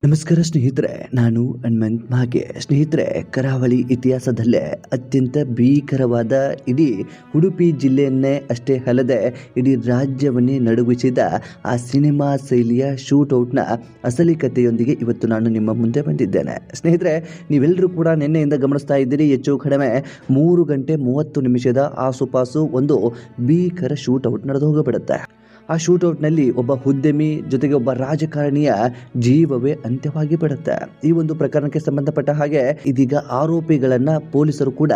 ನಮಸ್ಕಾರ ಸ್ನೇಹಿತರೆ, ನಾನು ಹನುಮಂತ್ ಮಾಗೆ. ಸ್ನೇಹಿತರೆ, ಕರಾವಳಿ ಇತಿಹಾಸದಲ್ಲೇ ಅತ್ಯಂತ ಭೀಕರವಾದ ಇಡೀ ಉಡುಪಿ ಜಿಲ್ಲೆಯನ್ನೇ ಅಷ್ಟೇ ಅಲ್ಲದೆ ಇಡೀ ರಾಜ್ಯವನ್ನೇ ನಡುಗಿಸಿದ ಆ ಸಿನಿಮಾ ಶೈಲಿಯ ಶೂಟೌಟ್ನ ಅಸಲಿ ಕಥೆಯೊಂದಿಗೆ ಇವತ್ತು ನಾನು ನಿಮ್ಮ ಮುಂದೆ ಬಂದಿದ್ದೇನೆ. ಸ್ನೇಹಿತರೆ, ನೀವೆಲ್ಲರೂ ಕೂಡ ನಿನ್ನೆಯಿಂದ ಗಮನಿಸ್ತಾ ಇದ್ದೀರಿ, ಹೆಚ್ಚು ಕಡಿಮೆ 3 ಗಂಟೆ 30 ನಿಮಿಷದ ಆಸುಪಾಸು ಒಂದು ಭೀಕರ ಶೂಟೌಟ್ ನಡೆದು ಹೋಗಿಬಿಡುತ್ತೆ. ಆ ಶೂಟೌಟ್ನಲ್ಲಿ ಒಬ್ಬ ಉದ್ಯಮಿ ಜೊತೆಗೆ ಒಬ್ಬ ರಾಜಕಾರಣಿಯ ಜೀವವೇ ಅಂತ್ಯವಾಗಿ ಬಿಡುತ್ತೆ. ಈ ಒಂದು ಪ್ರಕರಣಕ್ಕೆ ಸಂಬಂಧಪಟ್ಟ ಹಾಗೆ ಇದೀಗ ಆರೋಪಿಗಳನ್ನ ಪೊಲೀಸರು ಕೂಡ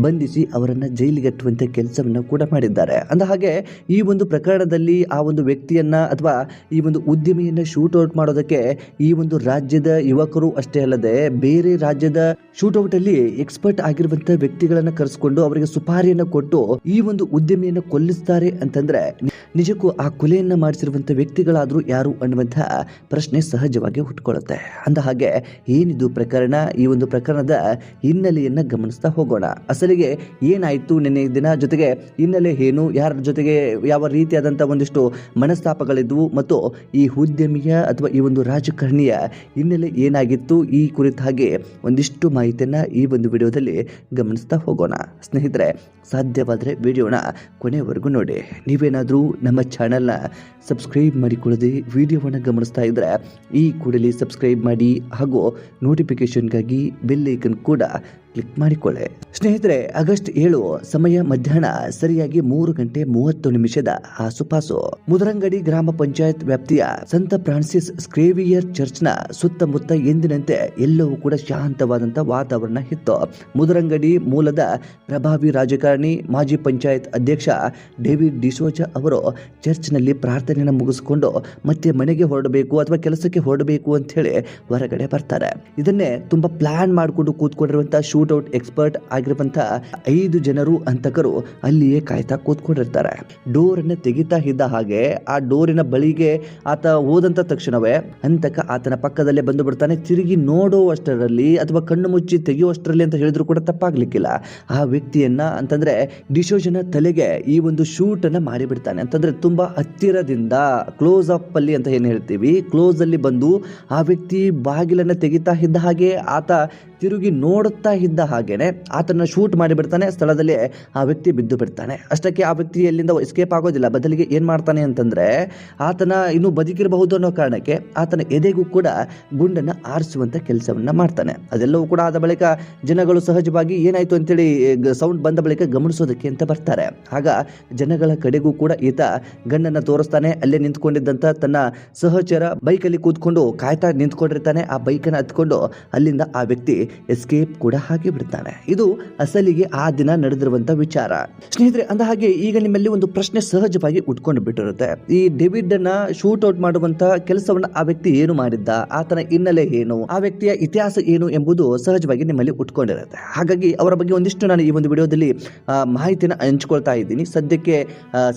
ಬಂಧಿಸಿ ಅವರನ್ನ ಜೈಲಿಗಟ್ಟುವಂತೆ ಕೆಲಸವನ್ನ ಕೂಡ ಮಾಡಿದ್ದಾರೆ. ಅಂದ ಹಾಗೆ ಈ ಒಂದು ಪ್ರಕರಣದಲ್ಲಿ ಆ ಒಂದು ವ್ಯಕ್ತಿಯನ್ನ ಅಥವಾ ಈ ಒಂದು ಉದ್ಯಮಿಯನ್ನ ಶೂಟೌಟ್ ಮಾಡೋದಕ್ಕೆ ಈ ಒಂದು ರಾಜ್ಯದ ಯುವಕರು ಅಷ್ಟೇ ಅಲ್ಲದೆ ಬೇರೆ ರಾಜ್ಯದ ಶೂಟೌಟ್ ಅಲ್ಲಿ ಎಕ್ಸ್ಪರ್ಟ್ ಆಗಿರುವಂತ ವ್ಯಕ್ತಿಗಳನ್ನ ಕರೆಸಿಕೊಂಡು ಅವರಿಗೆ ಸುಪಾರಿಯನ್ನ ಕೊಟ್ಟು ಈ ಒಂದು ಉದ್ಯಮಿಯನ್ನ ಕೊಲ್ಲಿಸ್ತಾರೆ ಅಂತಂದ್ರೆ ನಿಜಕ್ಕೂ ಆ ಕೊಲೆಯನ್ನ ಮಾಡಿಸಿರುವಂತ ವ್ಯಕ್ತಿಗಳಾದ್ರೂ ಯಾರು ಅನ್ನುವಂತಹ ಪ್ರಶ್ನೆ ಸಹಜವಾಗಿ ಹುಟ್ಟುಕೊಳ್ಳುತ್ತೆ. ಅಂದ ಹಾಗೆ ಏನಿದು ಪ್ರಕರಣ, ಈ ಒಂದು ಪ್ರಕರಣದ ಹಿನ್ನೆಲೆಯನ್ನ ಗಮನಿಸ್ತಾ ಹೋಗೋಣ. ಅಸಲಿಗೆ ಏನಾಯ್ತು ನಿನ್ನೆ ದಿನ, ಜೊತೆಗೆ ಹಿನ್ನೆಲೆ ಏನು, ಯಾರ ಜೊತೆಗೆ ಯಾವ ರೀತಿಯಾದಂತಹ ಒಂದಿಷ್ಟು ಮನಸ್ತಾಪಗಳಿದ್ವು ಮತ್ತು ಈ ಉದ್ಯಮಿಯ ಅಥವಾ ಈ ಒಂದು ರಾಜಕಾರಣಿಯ ಹಿನ್ನೆಲೆ ಏನಾಗಿತ್ತು, ಈ ಕುರಿತ ಹಾಗೆ ಒಂದಿಷ್ಟು ಮಾಹಿತಿಯನ್ನ ಈ ಒಂದು ವಿಡಿಯೋದಲ್ಲಿ ಗಮನಿಸ್ತಾ ಹೋಗೋಣ. ಸ್ನೇಹಿತರೆ, ಸಾಧ್ಯವಾದರೆ ವಿಡಿಯೋನ ಕೊನೆವರೆಗೂ ನೋಡಿ. ನೀವೇನಾದರೂ ನಮ್ಮ ಚಾನಲ್ನ ಸಬ್ಸ್ಕ್ರೈಬ್ ಮಾಡಿಕೊಳ್ಳದೆ ವಿಡಿಯೋವನ್ನು ಗಮನಿಸ್ತಾ ಇದ್ದರೆ ಈ ಕೂಡಲೇ ಸಬ್ಸ್ಕ್ರೈಬ್ ಮಾಡಿ ಹಾಗೂ ನೋಟಿಫಿಕೇಶನ್ಗಾಗಿ ಬೆಲ್ ಐಕನ್ ಕೂಡ ಕ್ಲಿಕ್ ಮಾಡಿಕೊಳ್ಳಿ. ಸ್ನೇಹಿತರೆ, ಆಗಸ್ಟ್ 7 ಸಮಯ ಮಧ್ಯಾಹ್ನ ಸರಿಯಾಗಿ 3 ಗಂಟೆ 30 ನಿಮಿಷದ ಆಸುಪಾಸು ಮುದರಂಗಡಿ ಗ್ರಾಮ ಪಂಚಾಯತ್ ವ್ಯಾಪ್ತಿಯ ಸಂತ ಫ್ರಾನ್ಸಿಸ್ ಸ್ಕ್ರೇವಿಯರ್ ಚರ್ಚ್ನ ಸುತ್ತಮುತ್ತ ಎಂದಿನಂತೆ ಎಲ್ಲವೂ ಕೂಡ ಶಾಂತವಾದಂತಹ ವಾತಾವರಣ ಇತ್ತು. ಮುದರಂಗಡಿ ಮೂಲದ ಪ್ರಭಾವಿ ರಾಜಕಾರಣಿ ಮಾಜಿ ಪಂಚಾಯತ್ ಅಧ್ಯಕ್ಷ ಡೇವಿಡ್ ಡಿಸೋಜಾ ಅವರು ಚರ್ಚ್ನಲ್ಲಿ ಪ್ರಾರ್ಥನೆಯನ್ನು ಮುಗಿಸಿಕೊಂಡು ಮತ್ತೆ ಮನೆಗೆ ಹೊರಡಬೇಕು ಅಥವಾ ಕೆಲಸಕ್ಕೆ ಹೊರಡಬೇಕು ಅಂತ ಹೇಳಿ ಹೊರಗಡೆ ಬರ್ತಾರೆ. ಇದನ್ನೇ ತುಂಬಾ ಪ್ಲಾನ್ ಮಾಡಿಕೊಂಡು ಕೂತ್ಕೊಂಡಿರುವಂತಹ ಶೂಟೌಟ್ ಎಕ್ಸ್ಪರ್ಟ್ ಆಗಿರುವಂತಹ 5 ಜನರು ಹಂತಕರು ಅಲ್ಲಿಯೇ ಕಾಯ್ತಾ ಕೂತ್ಕೊಂಡಿರ್ತಾರೆ. ಡೋರ್ ಅನ್ನ ತೆಗಿತಾ ಇದ್ದ ಹಾಗೆ ಆ ಡೋರಿನ ಬಳಿಗೆ ಆತ ಹೋದಂತ ತಕ್ಷಣವೇ ಹಂತಕ ಆತನ ಪಕ್ಕದಲ್ಲೇ ಬಂದು ಬಿಡ್ತಾನೆ. ತಿರುಗಿ ನೋಡುವಷ್ಟರಲ್ಲಿ ಅಥವಾ ಕಣ್ಣು ಮುಚ್ಚಿ ತೆಗೆಯುವಷ್ಟರಲ್ಲಿ ಅಂತ ಹೇಳಿದ್ರು ಕೂಡ ತಪ್ಪಾಗ್ಲಿಕ್ಕಿಲ್ಲ. ಆ ವ್ಯಕ್ತಿಯನ್ನ ಅಂತಂದ್ರೆ ಡಿಸೋಜನ ತಲೆಗೆ ಈ ಒಂದು ಶೂಟ್ ಅನ್ನ ಮಾಡಿಬಿಡ್ತಾನೆ. ಅಂತಂದ್ರೆ ತುಂಬಾ ಹತ್ತಿರದಿಂದ ಕ್ಲೋಸ್ ಅಪ್ ಅಲ್ಲಿ ಅಂತ ಏನ್ ಹೇಳ್ತೀವಿ, ಕ್ಲೋಸ್ ಅಲ್ಲಿ ಬಂದು ಆ ವ್ಯಕ್ತಿ ಬಾಗಿಲನ್ನ ತೆಗಿತಾ ಇದ್ದ ಹಾಗೆ ಆತ ತಿರುಗಿ ನೋಡುತ್ತಾ ಇದ್ದ ಹಾಗೇನೆ ಆತನ ಶೂಟ್ ಮಾಡಿಬಿಡ್ತಾನೆ. ಸ್ಥಳದಲ್ಲಿ ಆ ವ್ಯಕ್ತಿ ಬಿದ್ದು ಬಿಡ್ತಾನೆ. ಅಷ್ಟಕ್ಕೆ ಆ ವ್ಯಕ್ತಿ ಎಲ್ಲಿಂದ ಎಸ್ಕೇಪ್ ಆಗೋದಿಲ್ಲ. ಬದಲಿಗೆ ಏನ್ ಮಾಡ್ತಾನೆ ಅಂತಂದ್ರೆ ಆತನ ಇನ್ನು ಬದುಕಿರಬಹುದು ಅನ್ನೋ ಕಾರಣಕ್ಕೆ ಆತನ ಎದೆಗೂ ಕೂಡ ಗುಂಡನ್ನ ಆರಿಸುವಂತ ಕೆಲಸವನ್ನ ಮಾಡ್ತಾನೆ. ಅದೆಲ್ಲವೂ ಕೂಡ ಆದ ಬಳಿಕ ಜನಗಳು ಸಹಜವಾಗಿ ಏನಾಯ್ತು ಅಂತೇಳಿ ಸೌಂಡ್ ಬಂದ ಬಳಿಕ ಗಮನಿಸೋದಕ್ಕೆ ಅಂತ ಬರ್ತಾರೆ. ಆಗ ಜನಗಳ ಕಡೆಗೂ ಕೂಡ ಈತ ಗಣ್ಣನ್ನ ತೋರಿಸ್ತಾನೆ. ಅಲ್ಲೇ ನಿಂತ್ಕೊಂಡಿದ್ದಂತ ತನ್ನ ಸಹಚರ ಬೈಕಲ್ಲಿ ಕೂತ್ಕೊಂಡು ಕಾಯ್ತಾ ನಿಂತ್ಕೊಂಡಿರ್ತಾನೆ. ಆ ಬೈಕನ್ನ ಹತ್ಕೊಂಡು ಅಲ್ಲಿಂದ ಆ ವ್ಯಕ್ತಿ ಎಸ್ಕೇಪ್ ಕೂಡ ಹಾಕಿ ಬಿಡ್ತಾನೆ. ಇದು ಅಸಲಿಗೆ ಆ ದಿನ ನಡೆದಿರುವಂತ ವಿಚಾರ. ಸ್ನೇಹಿತರೆ, ಅಂದ ಹಾಗೆ ಈಗ ನಿಮ್ಮಲ್ಲಿ ಒಂದು ಪ್ರಶ್ನೆ ಸಹಜವಾಗಿ ಉಟ್ಕೊಂಡು ಬಿಟ್ಟಿರುತ್ತೆ. ಈ ಡೇವಿಡ್ ಅನ್ನ ಶೂಟ್ ಔಟ್ ಮಾಡುವಂತ ಕೆಲಸವನ್ನ ಆ ವ್ಯಕ್ತಿ ಏನು ಮಾಡಿದ್ದ, ಆತನ ಹಿನ್ನೆಲೆ ಏನು, ಆ ವ್ಯಕ್ತಿಯ ಇತಿಹಾಸ ಏನು ಎಂಬುದು ಸಹಜವಾಗಿ ನಿಮ್ಮಲ್ಲಿ ಉಟ್ಕೊಂಡಿರುತ್ತೆ. ಹಾಗಾಗಿ ಅವರ ಬಗ್ಗೆ ಒಂದಿಷ್ಟು ನಾನು ಈ ಒಂದು ವಿಡಿಯೋದಲ್ಲಿ ಮಾಹಿತಿನ ಹಂಚ್ಕೊಳ್ತಾ ಇದ್ದೀನಿ. ಸದ್ಯಕ್ಕೆ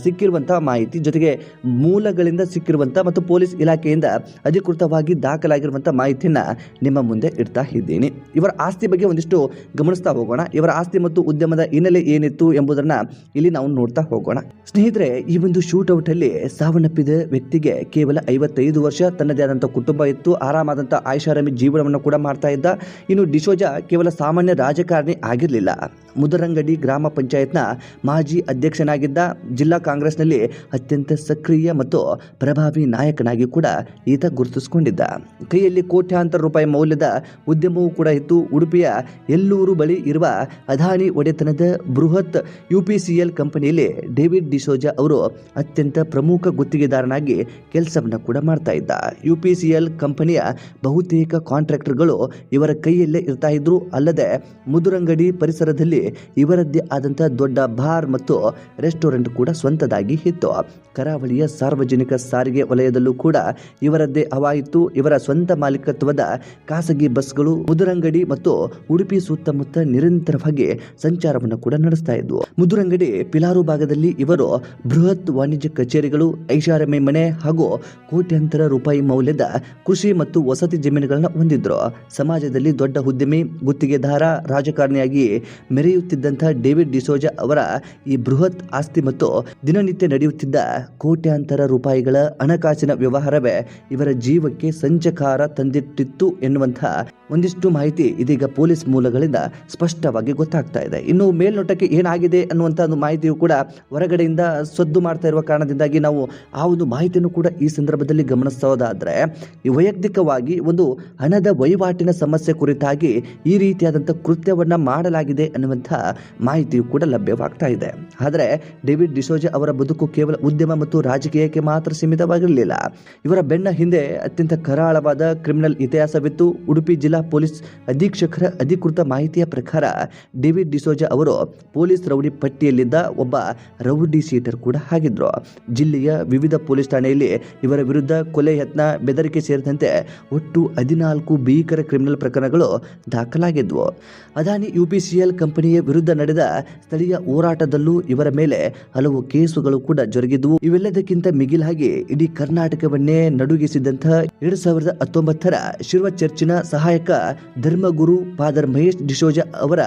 ಸಿಕ್ಕಿರುವಂತಹ ಮಾಹಿತಿ ಜೊತೆಗೆ ಮೂಲಗಳಿಂದ ಸಿಕ್ಕಿರುವಂತಹ ಮತ್ತು ಪೊಲೀಸ್ ಇಲಾಖೆಯಿಂದ ಅಧಿಕೃತವಾಗಿ ದಾಖಲಾಗಿರುವಂತಹ ಮಾಹಿತಿಯನ್ನ ನಿಮ್ಮ ಮುಂದೆ ಇಡ್ತಾ ಇದ್ದೀನಿ. ಇವರ ಆಸ್ತಿ ಬಗ್ಗೆ ಒಂದಿಷ್ಟು ಗಮನಿಸ್ತಾ ಹೋಗೋಣ. ಇವರ ಆಸ್ತಿ ಮತ್ತು ಉದ್ಯಮದ ಹಿನ್ನೆಲೆ ಏನಿತ್ತು ಎಂಬುದನ್ನ ಇಲ್ಲಿ ನಾವು ನೋಡ್ತಾ ಹೋಗೋಣ. ಸ್ನೇಹಿತರೆ, ಈ ಒಂದು ಶೂಟೌಟ್ ಅಲ್ಲಿ ಸಾವನ್ನಪ್ಪಿದ ವ್ಯಕ್ತಿಗೆ ಕೇವಲ 55 ವರ್ಷ. ತನ್ನದೇ ಆದಂತಹ ಕುಟುಂಬ ಇತ್ತು. ಆರಾಮಾದಂತಹ ಆಯುಷಾರಾಮಿ ಜೀವನವನ್ನು ಕೂಡ ಮಾಡ್ತಾ ಇದ್ದ. ಇನ್ನು ಡಿಸೋಜಾ ಕೇವಲ ಸಾಮಾನ್ಯ ರಾಜಕಾರಣಿ ಆಗಿರಲಿಲ್ಲ. ಮುದರಂಗಡಿ ಗ್ರಾಮ ಪಂಚಾಯತ್ನ ಮಾಜಿ ಅಧ್ಯಕ್ಷನಾಗಿದ್ದ. ಜಿಲ್ಲಾ ಕಾಂಗ್ರೆಸ್ನಲ್ಲಿ ಅತ್ಯಂತ ಸಕ್ರಿಯ ಮತ್ತು ಪ್ರಭಾವಿ ನಾಯಕನಾಗಿ ಕೂಡ ಈತ ಗುರುತಿಸಿಕೊಂಡಿದ್ದ. ಕೈಯಲ್ಲಿ ಕೋಟ್ಯಾಂತರ ರೂಪಾಯಿ ಮೌಲ್ಯದ ಉದ್ಯಮವೂ ಕೂಡ ಇತ್ತು. ಉಡುಪಿಯ ಎಲ್ಲೂರು ಬಳಿ ಇರುವ ಅದಾನಿ ಒಡೆತನದ ಬೃಹತ್ UPCL ಕಂಪನಿಯಲ್ಲಿ ಡೇವಿಡ್ ಡಿಸೋಜಾ ಅವರು ಅತ್ಯಂತ ಪ್ರಮುಖ ಗುತ್ತಿಗೆದಾರನಾಗಿ ಕೆಲಸವನ್ನು ಕೂಡ ಮಾಡ್ತಾ ಇದ್ದ. UPCL ಕಂಪನಿಯ ಬಹುತೇಕ ಕಾಂಟ್ರಾಕ್ಟರ್ಗಳು ಇವರ ಕೈಯಲ್ಲೇ ಇರ್ತಾ ಇದ್ರು. ಅಲ್ಲದೆ ಮುದುರಂಗಡಿ ಪರಿಸರದಲ್ಲಿ ಇವರದ್ದೇ ಆದಂತಹ ದೊಡ್ಡ ಬಾರ್ ಮತ್ತು ರೆಸ್ಟೋರೆಂಟ್ ಕೂಡ ಸ್ವಂತದಾಗಿ ಇತ್ತು. ಕರಾವಳಿಯ ಸಾರ್ವಜನಿಕ ಸಾರಿಗೆ ವಲಯದಲ್ಲೂ ಕೂಡ ಇವರದ್ದೇ ಹವಾಯಿತು. ಇವರ ಸ್ವಂತ ಮಾಲೀಕತ್ವದ ಖಾಸಗಿ ಬಸ್ಗಳು ಮುದುರಂಗಡಿ ಮತ್ತು ಉಡುಪಿ ಸುತ್ತಮುತ್ತ ನಿರಂತರವಾಗಿ ಸಂಚಾರವನ್ನು ಕೂಡ ನಡೆಸ್ತಾ ಇದ್ವು. ಮುದುರಂಗಡಿ ಪಿಲಾರು ಭಾಗದಲ್ಲಿ ಇವರು ಬೃಹತ್ ವಾಣಿಜ್ಯ ಕಚೇರಿಗಳು, ಐಷಾರಾಮಿ ಮನೆ ಹಾಗೂ ಕೋಟ್ಯಾಂತರ ರೂಪಾಯಿ ಮೌಲ್ಯದ ಕೃಷಿ ಮತ್ತು ವಸತಿ ಜಮೀನುಗಳನ್ನು ಹೊಂದಿದ್ರು. ಸಮಾಜದಲ್ಲಿ ದೊಡ್ಡ ಉದ್ಯಮಿ, ಗುತ್ತಿಗೆದಾರ, ರಾಜಕಾರಣಿಯಾಗಿ ಮೆರೆಯುತ್ತಿದ್ದಂತಹ ಡೇವಿಡ್ ಡಿಸೋಜಾ ಅವರ ಈ ಬೃಹತ್ ಆಸ್ತಿ ಮತ್ತು ದಿನನಿತ್ಯ ನಡೆಯುತ್ತಿದ್ದ ಕೋಟ್ಯಾಂತರ ರೂಪಾಯಿಗಳ ಹಣಕಾಸಿನ ವ್ಯವಹಾರವೇ ಇವರ ಜೀವಕ್ಕೆ ಸಂಚಕಾರ ತಂದಿಟ್ಟಿತ್ತು ಎನ್ನುವಂತಹ ಒಂದಿಷ್ಟು ಮಾಹಿತಿ ಇದೀಗ ಪೊಲೀಸ್ ಮೂಲಗಳಿಂದ ಸ್ಪಷ್ಟವಾಗಿ ಗೊತ್ತಾಗ್ತಾ ಇದೆ. ಇನ್ನು ಮೇಲ್ನೋಟಕ್ಕೆ ಏನಾಗಿದೆ ಅನ್ನುವಂಥ ಒಂದು ಮಾಹಿತಿಯು ಕೂಡ ಹೊರಗಡೆಯಿಂದ ಸದ್ದು ಮಾಡ್ತಾ ಇರುವ ಕಾರಣದಿಂದಾಗಿ ನಾವು ಆ ಒಂದು ಮಾಹಿತಿಯನ್ನು ಕೂಡ ಈ ಸಂದರ್ಭದಲ್ಲಿ ಗಮನಿಸೋದಾದ್ರೆ, ಈ ವೈಯಕ್ತಿಕವಾಗಿ ಒಂದು ಹಣದ ವಹಿವಾಟಿನ ಸಮಸ್ಯೆ ಕುರಿತಾಗಿ ಈ ರೀತಿಯಾದಂಥ ಕೃತ್ಯವನ್ನ ಮಾಡಲಾಗಿದೆ ಅನ್ನುವಂಥ ಮಾಹಿತಿಯು ಕೂಡ ಲಭ್ಯವಾಗ್ತಾ ಇದೆ. ಆದರೆ ಡೇವಿಡ್ ಡಿಸೋಜಾ ಅವರ ಬದುಕು ಕೇವಲ ಉದ್ಯಮ ಮತ್ತು ರಾಜಕೀಯಕ್ಕೆ ಮಾತ್ರ ಸೀಮಿತವಾಗಿರಲಿಲ್ಲ. ಇವರ ಬೆನ್ನ ಹಿಂದೆ ಅತ್ಯಂತ ಕರಾಳವಾದ ಕ್ರಿಮಿನಲ್ ಇತಿಹಾಸವಿತ್ತು. ಉಡುಪಿ ಜಿಲ್ಲಾ ಪೊಲೀಸ್ ಅಧೀಕ್ಷಕರ ಅಧಿಕೃತ ಮಾಹಿತಿಯ ಪ್ರಕಾರ ಡೇವಿಡ್ ಡಿಸೋಜಾ ಅವರು ಪೊಲೀಸ್ ರೌಡಿ ಪಟ್ಟಿಯಲ್ಲಿದ್ದ ಒಬ್ಬ ರೌಡಿ ಶೀಟರ್ ಕೂಡ ಆಗಿದ್ರು. ಜಿಲ್ಲೆಯ ವಿವಿಧ ಪೊಲೀಸ್ ಠಾಣೆಯಲ್ಲಿ ಇವರ ವಿರುದ್ಧ ಕೊಲೆ ಯತ್ನ, ಬೆದರಿಕೆ ಸೇರಿದಂತೆ ಒಟ್ಟು 14 ಭೀಕರ ಕ್ರಿಮಿನಲ್ ಪ್ರಕರಣಗಳು ದಾಖಲಾಗಿದ್ವು. ಅದಾನಿ UPCL ಕಂಪನಿಯ ವಿರುದ್ಧ ನಡೆದ ಸ್ಥಳೀಯ ಹೋರಾಟದಲ್ಲೂ ಇವರ ಮೇಲೆ ಹಲವು ಕೇಸುಗಳು ಕೂಡ ಜರುಗಿದ್ವು. ಇವೆಲ್ಲದಕ್ಕಿಂತ ಮಿಗಿಲಾಗಿ ಇಡೀ ಕರ್ನಾಟಕವನ್ನೇ ನಡುಗಿಸಿದಂತಹ 2019ರ ಶಿರ್ವ ಚರ್ಚಿನ ಸಹಾಯಕ ಧರ್ಮಗುರು ಫಾದರ್ ಮಹೇಶ್ ಡಿಸೋಜಾ ಅವರ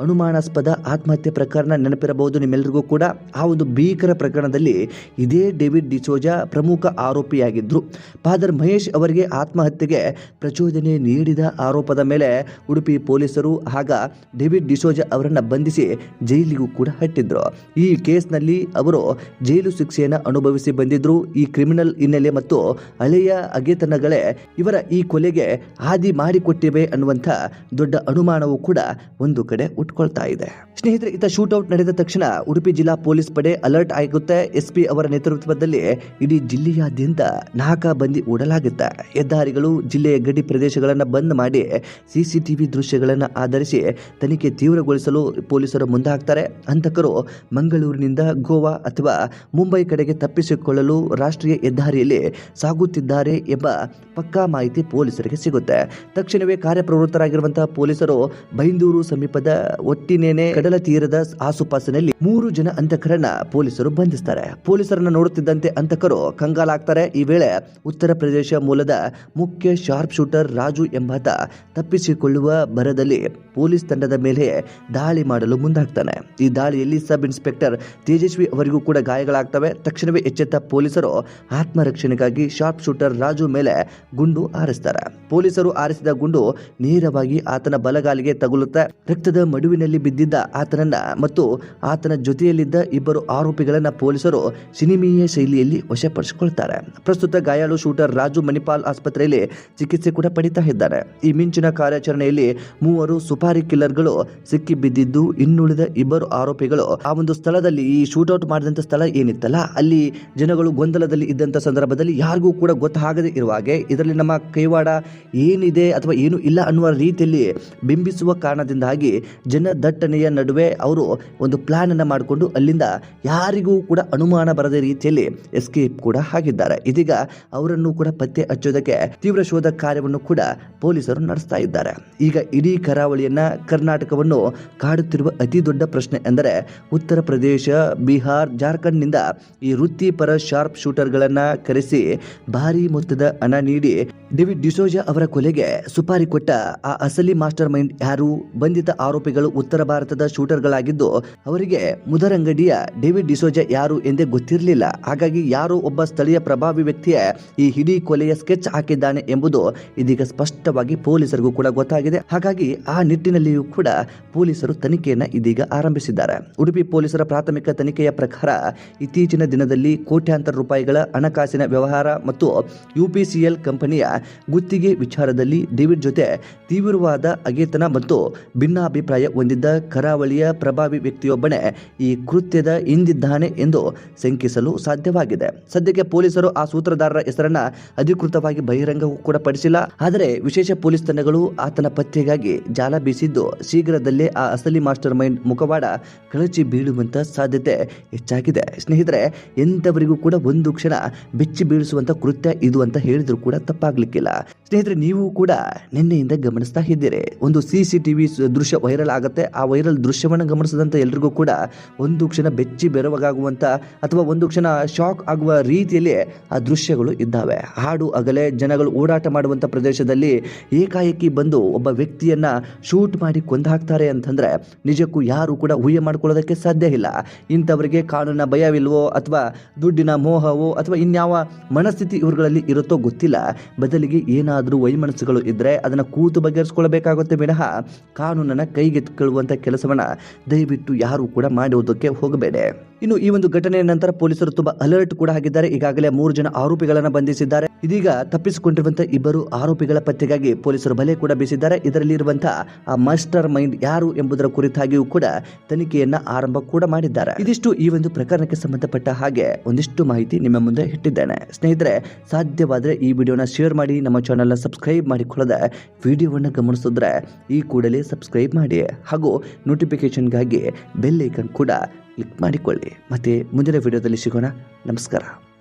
ಅನುಮಾನಾಸ್ಪದ ಆತ್ಮಹತ್ಯೆ ಪ್ರಕರಣ ನೆನಪಿರಬಹುದು ನಿಮ್ಮೆಲ್ಲರಿಗೂ ಕೂಡ. ಆ ಒಂದು ಭೀಕರ ಪ್ರಕರಣದಲ್ಲಿ ಇದೇ ಡೇವಿಡ್ ಡಿಸೋಜಾ ಪ್ರಮುಖ ಆರೋಪಿಯಾಗಿದ್ರು. ಫಾದರ್ ಮಹೇಶ್ ಅವರಿಗೆ ಆತ್ಮಹತ್ಯೆಗೆ ಪ್ರಚೋದನೆ ನೀಡಿದ ಆರೋಪದ ಮೇಲೆ ಉಡುಪಿ ಪೊಲೀಸರು ಆಗ ಡೇವಿಡ್ ಡಿಸೋಜಾ ಅವರನ್ನ ಬಂಧಿಸಿ ಜೈಲಿಗೂ ಕೂಡ ಹಟ್ಟಿದ್ರು. ಈ ಕೇಸ್ನಲ್ಲಿ ಅವರು ಜೈಲು ಶಿಕ್ಷೆಯನ್ನು ಅನುಭವಿಸಿ ಬಂದಿದ್ರು. ಈ ಕ್ರಿಮಿನಲ್ ಹಿನ್ನೆಲೆ ಮತ್ತು ಹಳೆಯ ಅಗೆತನಗಳೇ ಇವರ ಈ ಕೊಲೆಗೆ ಹಾದಿ ಮಾಡಿಕೊಟ್ಟಿವೆ ಅನ್ನುವಂಥ ದೊಡ್ಡ ಅನುಮಾನವೂ ಕೂಡ ಒಂದು ಕಡೆ ಉಟ್ಕೊಳ್ತಾ ಇದೆ. ಸ್ನೇಹಿತರೆ, ಇತ್ತ ಶೂಟೌಟ್ ನಡೆದ ತಕ್ಷಣ ಉಡುಪಿ ಜಿಲ್ಲಾ ಪೊಲೀಸ್ ಪಡೆ ಅಲರ್ಟ್ ಆಗುತ್ತೆ. SP ಅವರ ನೇತೃತ್ವದಲ್ಲಿ ಇಡೀ ಜಿಲ್ಲೆಯಾದ್ಯಂತ ನಾಕಾಬಂದಿ ಹೂಡಲಾಗುತ್ತೆ. ಹೆದ್ದಾರಿಗಳು, ಜಿಲ್ಲೆಯ ಗಡಿ ಪ್ರದೇಶಗಳನ್ನು ಬಂದ್ ಮಾಡಿ CCTV ದೃಶ್ಯಗಳನ್ನು ಆಧರಿಸಿ ತನಿಖೆ ತೀವ್ರಗೊಳಿಸಲು ಪೊಲೀಸರು ಮುಂದಾಗ್ತಾರೆ. ಹಂತಕರು ಮಂಗಳೂರಿನಿಂದ ಗೋವಾ ಅಥವಾ ಮುಂಬೈ ಕಡೆಗೆ ತಪ್ಪಿಸಿಕೊಳ್ಳಲು ರಾಷ್ಟ್ರೀಯ ಹೆದ್ದಾರಿಯಲ್ಲಿ ಸಾಗುತ್ತಿದ್ದಾರೆ ಎಂಬ ಪಕ್ಕಾ ಮಾಹಿತಿ ಪೊಲೀಸರಿಗೆ ಸಿಗುತ್ತೆ. ತಕ್ಷಣವೇ ಕಾರ್ಯಪ್ರವೃತ್ತರಾಗಿರುವಂತಹ ಪೊಲೀಸರು ಬೈಂದೂರು ಸಮೀಪದ ಒಟ್ಟಿನೇನೆ ಕಡಲ ತೀರದ ಆಸುಪಾಸಿನಲ್ಲಿ 3 ಜನ ಹಂತಕರನ್ನ ಪೊಲೀಸರು ಬಂಧಿಸ್ತಾರೆ. ಪೊಲೀಸರನ್ನ ನೋಡುತ್ತಿದ್ದಂತೆ ಹಂತಕರು ಕಂಗಾಲಾಗ್ತಾರೆ. ಈ ವೇಳೆ ಉತ್ತರ ಪ್ರದೇಶ ಮೂಲದ ಮುಖ್ಯ ಶಾರ್ಪ್ ಶೂಟರ್ ರಾಜು ಎಂಬಾತ ತಪ್ಪಿಸಿಕೊಳ್ಳುವ ಭರದಲ್ಲಿ ಪೊಲೀಸ್ ತಂಡದ ಮೇಲೆ ದಾಳಿ ಮಾಡಲು ಮುಂದಾಗ್ತಾನೆ. ಈ ದಾಳಿಯಲ್ಲಿ ಸಬ್ ಇನ್ಸ್ಪೆಕ್ಟರ್ ತೇಜಸ್ವಿ ಅವರಿಗೂ ಕೂಡ ಗಾಯಗಳಾಗ್ತವೆ. ತಕ್ಷಣವೇ ಎಚ್ಚೆತ್ತ ಪೊಲೀಸರು ಆತ್ಮರಕ್ಷಣೆಗಾಗಿ ಶಾರ್ಪ್ ಶೂಟರ್ ರಾಜು ಮೇಲೆ ಗುಂಡು ಹಾರಿಸ್ತಾರೆ. ಪೊಲೀಸರು ಹಾರಿಸಿದ ಗುಂಡು ನೇರವಾಗಿ ಆತನ ಬಲಗಾಲಿಗೆ ತಗುಲುತ್ತೆ. ರಕ್ತದ ಮಡುವಿನಲ್ಲಿ ಬಿದ್ದಿದ್ದ ಆತನನ್ನ ಮತ್ತು ಆತನ ಜೊತೆಯಲ್ಲಿದ್ದ ಇಬ್ಬರು ಆರೋಪಿಗಳನ್ನ ಪೊಲೀಸರು ಸಿನಿಮೀಯ ಶೈಲಿಯಲ್ಲಿ ವಶಪಡಿಸಿಕೊಳ್ತಾರೆ. ಪ್ರಸ್ತುತ ಗಾಯಾಳು ಶೂಟರ್ ರಾಜು ಮಣಿಪಾಲ್ ಆಸ್ಪತ್ರೆಯಲ್ಲಿ ಚಿಕಿತ್ಸೆ ಕೂಡ ಪಡಿತಾ ಇದ್ದಾರೆ. ಈ ಮಿಂಚಿನ ಕಾರ್ಯಾಚರಣೆಯಲ್ಲಿ 3 ಸುಪಾರಿ ಕಿಲ್ಲರ್ಗಳು ಸಿಕ್ಕಿ ಬಿದ್ದಿದ್ದು, ಇನ್ನುಳಿದ ಇಬ್ಬರು ಆರೋಪಿಗಳು ಆ ಒಂದು ಸ್ಥಳದಲ್ಲಿ, ಈ ಶೂಟೌಟ್ ಮಾಡಿದಂತ ಸ್ಥಳ ಏನಿತ್ತಲ್ಲ, ಅಲ್ಲಿ ಜನಗಳು ಗೊಂದಲದಲ್ಲಿ ಇದ್ದಂತ ಸಂದರ್ಭದಲ್ಲಿ ಯಾರಿಗೂ ಕೂಡ ಗೊತ್ತಾಗದೇ ಇರುವಾಗೆ ಇದರಲ್ಲಿ ನಮ್ಮ ಕೈವಾಡ ಏನಿದೆ ಅಥವಾ ಏನು ಇಲ್ಲ ಅನ್ನುವ ರೀತಿಯಲ್ಲಿ ಬಿಂಬಿಸುವ ಕಾರಣದಿಂದಾಗಿ ಜನ ದಟ್ಟಣೆಯ ನಡುವೆ ಅವರು ಒಂದು ಪ್ಲಾನ್ ಅನ್ನು ಮಾಡಿಕೊಂಡು ಅಲ್ಲಿಂದ ಯಾರಿಗೂ ಕೂಡ ಅನುಮಾನ ಬರದ ರೀತಿಯಲ್ಲಿ ಎಸ್ಕೇಪ್ ಕೂಡ ಆಗಿದ್ದಾರೆ. ಇದೀಗ ಅವರನ್ನು ಕೂಡ ಪತ್ತೆ ಹಚ್ಚೋದಕ್ಕೆ ತೀವ್ರ ಶೋಧ ಕಾರ್ಯವನ್ನು ಕೂಡ ಪೊಲೀಸರು ನಡೆಸ್ತಾ ಇದ್ದಾರೆ. ಈಗ ಇಡೀ ಕರಾವಳಿಯನ್ನ, ಕರ್ನಾಟಕವನ್ನು ಕಾಡುತ್ತಿರುವ ಅತಿ ದೊಡ್ಡ ಪ್ರಶ್ನೆ ಎಂದರೆ ಉತ್ತರ ಪ್ರದೇಶ, ಬಿಹಾರ್, ಜಾರ್ಖಂಡ್ ನಿಂದ ಈ ವೃತ್ತಿಪರ ಶಾರ್ಪ್ ಶೂಟರ್ಗಳನ್ನ ಕರೆಸಿ ಭಾರಿ ಮೊತ್ತದ ಹಣ ನೀಡಿ ಡೇವಿಡ್ ಡಿಸೋಜಾ ಅವರ ಕೊಲೆಗೆ ಸುಪಾರಿ ಕೊಟ್ಟ ಆ ಅಸಲಿ ಮಾಸ್ಟರ್ ಮೈಂಡ್ ಯಾರು? ಬಂಧಿತ ಆರೋಪಿಗಳು ಉತ್ತರ ಭಾರತದ ಶೂಟರ್ಗಳಾಗಿದ್ದು ಅವರಿಗೆ ಮುದರಂಗಡಿಯ ಡೇವಿಡ್ ಡಿಸೋಜಾ ಯಾರು ಎಂದೇ ಗೊತ್ತಿರಲಿಲ್ಲ. ಹಾಗಾಗಿ ಯಾರೋ ಒಬ್ಬ ಸ್ಥಳೀಯ ಪ್ರಭಾವಿ ವ್ಯಕ್ತಿಯ ಈ ಇಡೀ ಕೊಲೆಯ ಸ್ಕೆಚ್ ಹಾಕಿದ್ದಾನೆ ಎಂಬುದು ಇದೀಗ ಸ್ಪಷ್ಟವಾಗಿ ಪೊಲೀಸರಿಗೂ ಕೂಡ ಗೊತ್ತಾಗಿದೆ. ಹಾಗಾಗಿ ಆ ನಿಟ್ಟಿನಲ್ಲಿಯೂ ಕೂಡ ಪೊಲೀಸರು ತನಿಖೆಯನ್ನ ಇದೀಗ ಆರಂಭಿಸಿದ್ದಾರೆ. ಉಡುಪಿ ಪೊಲೀಸರ ಪ್ರಾಥಮಿಕ ತನಿಖೆಯ ಪ್ರಕಾರ ಇತ್ತೀಚಿನ ದಿನದಲ್ಲಿ ಕೋಟ್ಯಾಂತರ ರೂಪಾಯಿಗಳ ಹಣಕಾಸಿನ ವ್ಯವಹಾರ ಮತ್ತು UPCL ಕಂಪನಿಯ ಗುತ್ತಿಗೆ ವಿಚಾರದಲ್ಲಿ ಡೇವಿಡ್ ಜೊತೆ ತೀವ್ರವಾದ ಅಗೆತನ ಮತ್ತು ಭಿನ್ನಾಭಿಪ್ರಾಯ ಹೊಂದಿದ್ದ ಕರಾವಳಿಯ ಪ್ರಭಾವಿ ವ್ಯಕ್ತಿಯೊಬ್ಬನೇ ಈ ಕೃತ್ಯದ ಹಿಂದಿದ್ದಾನೆ ಎಂದು ಶಂಕಿಸಲು ಸಾಧ್ಯವಾಗಿದೆ. ಸದ್ಯಕ್ಕೆ ಪೊಲೀಸರು ಆ ಸೂತ್ರಧಾರರ ಹೆಸರನ್ನ ಅಧಿಕೃತವಾಗಿ ಬಹಿರಂಗ ಕೂಡ ಪಡಿಸಿಲ್ಲ. ಆದರೆ ವಿಶೇಷ ಪೊಲೀಸ್ ತಂಡಗಳು ಆತನ ಪತ್ತೆಗಾಗಿ ಜಾಲ ಬೀಸಿದ್ದು ಶೀಘ್ರದಲ್ಲೇ ಆ ಅಸಲಿ ಮಾಸ್ಟರ್ ಮೈಂಡ್ ಮುಖವಾಡ ಕಳಚಿ ಬೀಳುವಂತ ಸಾಧ್ಯತೆ ಹೆಚ್ಚಾಗಿದೆ. ಸ್ನೇಹಿತರೆ, ಎಂತವರಿಗೂ ಕೂಡ ಒಂದು ಕ್ಷಣ ಬೆಚ್ಚಿ ಬೀಳಿಸುವಂತ ಕೃತ್ಯ ಇದು ಅಂತ ಹೇಳಿದ್ರು ಕೂಡ ತಪ್ಪಾಗ್ಲಿಕ್ಕಿಲ್ಲ. ಸ್ನೇಹಿತರೆ, ನೀವು ಕೂಡ ನಿನ್ನೆಯಿಂದ ಗಮನಿಸ್ತಾ ಇದ್ದೀರಿ, ಒಂದು CCTV ದೃಶ್ಯ ವೈರಲ್ ಆಗುತ್ತೆ. ಆ ವೈರಲ್ ದೃಶ್ಯವನ್ನು ಗಮನಿಸಿದಂತ ಎಲ್ರಿಗೂ ಕೂಡ ಒಂದು ಕ್ಷಣ ಬೆಚ್ಚಿ ಬೆರವಾಗುವಂತ ಅಥವಾ ಒಂದು ಕ್ಷಣ ಶಾಕ್ ಆಗುವ ರೀತಿಯಲ್ಲಿ ಆ ದೃಶ್ಯಗಳು ಇದ್ದಾವೆ. ಹಾಡು ಅಗಲೆ ಜನಗಳು ಓಡಾಟ ಮಾಡುವಂತ ಪ್ರದೇಶದಲ್ಲಿ ಏಕಾಏಕಿ ಬಂದು ಒಬ್ಬ ವ್ಯಕ್ತಿಯನ್ನ ಶೂಟ್ ಮಾಡಿ ಕೊಂದು ಹಾಕ್ತಾರೆ ಅಂತಂದ್ರೆ ನಿಜಕ್ಕೂ ಯಾರು ಕೂಡ ಊಹೆ ಮಾಡ್ಕೊಳ್ಳೋದಕ್ಕೆ ಸಾಧ್ಯ ಇಲ್ಲ. ಇಂಥವರಿಗೆ ಕಾನೂನಿನ ಭಯವಿಲ್ವೋ ಅಥವಾ ದುಡ್ಡಿನ ಮೋಹವೋ ಅಥವಾ ಇನ್ಯಾವ ಮನಸ್ಥಿತಿ ಇವರುಗಳಲ್ಲಿ ಇರುತ್ತೋ ಗೊತ್ತಿಲ್ಲ. ಬದಲಿಗೆ ಏನಾದರೂ ವೈಮನಸ್ಸುಗಳು ಇದ್ದರೆ ಅದನ್ನು ಕೂತು ಬಗೆಹರಿಸ್ಕೊಳ್ಬೇಕಾಗುತ್ತೆ ವಿನಃ ಕಾನೂನನ್ನು ಕೈಗೆತ್ತಿಕೊಳ್ಳುವಂಥ ಕೆಲಸವನ್ನ ದಯವಿಟ್ಟು ಯಾರು ಕೂಡ ಮಾಡುವುದಕ್ಕೆ ಹೋಗಬೇಡಿ. ಇನ್ನು ಈ ಒಂದು ಘಟನೆಯ ನಂತರ ಪೊಲೀಸರು ತುಂಬಾ ಅಲರ್ಟ್ ಕೂಡ ಆಗಿದ್ದಾರೆ. ಈಗಾಗಲೇ 3 ಜನ ಆರೋಪಿಗಳನ್ನು ಬಂಧಿಸಿದ್ದಾರೆ. ಇದೀಗ ತಪ್ಪಿಸಿಕೊಂಡಿರುವಂತಹ ಇಬ್ಬರು ಆರೋಪಿಗಳ ಪತ್ತೆಗಾಗಿ ಪೊಲೀಸರು ಬಲೆ ಕೂಡ ಬೀಸಿದ್ದಾರೆ. ಇದರಲ್ಲಿ ಇರುವಂತಹ ಆ ಮಾಸ್ಟರ್ ಮೈಂಡ್ ಯಾರು ಎಂಬುದರ ಕುರಿತಾಗಿಯೂ ಕೂಡ ತನಿಖೆಯನ್ನ ಆರಂಭ ಕೂಡ ಮಾಡಿದ್ದಾರೆ. ಇದಿಷ್ಟು ಈ ಒಂದು ಪ್ರಕರಣಕ್ಕೆ ಸಂಬಂಧಪಟ್ಟ ಹಾಗೆ ಒಂದಿಷ್ಟು ಮಾಹಿತಿ ನಿಮ್ಮ ಮುಂದೆ ಇಟ್ಟಿದ್ದೇನೆ. ಸ್ನೇಹಿತರೆ, ಸಾಧ್ಯವಾದರೆ ಈ ವಿಡಿಯೋನ ಶೇರ್ ಮಾಡಿ, ನಮ್ಮ ಚಾನೆಲ್ನ ಸಬ್ಸ್ಕ್ರೈಬ್ ಮಾಡಿಕೊಳ್ಳದೆ ವಿಡಿಯೋವನ್ನು ಗಮನಿಸಿದ್ರೆ ಈ ಕೂಡಲೇ ಸಬ್ಸ್ಕ್ರೈಬ್ ಮಾಡಿ ಹಾಗೂ ನೋಟಿಫಿಕೇಶನ್ಗಾಗಿ ಬೆಲ್ ಐಕನ್ ಕೂಡ ಕ್ಲಿಕ್ ಮಾಡಿಕೊಳ್ಳಿ. ಮತ್ತೆ ಮುಂದಿನ ವಿಡಿಯೋದಲ್ಲಿ ಸಿಗೋಣ. ನಮಸ್ಕಾರ.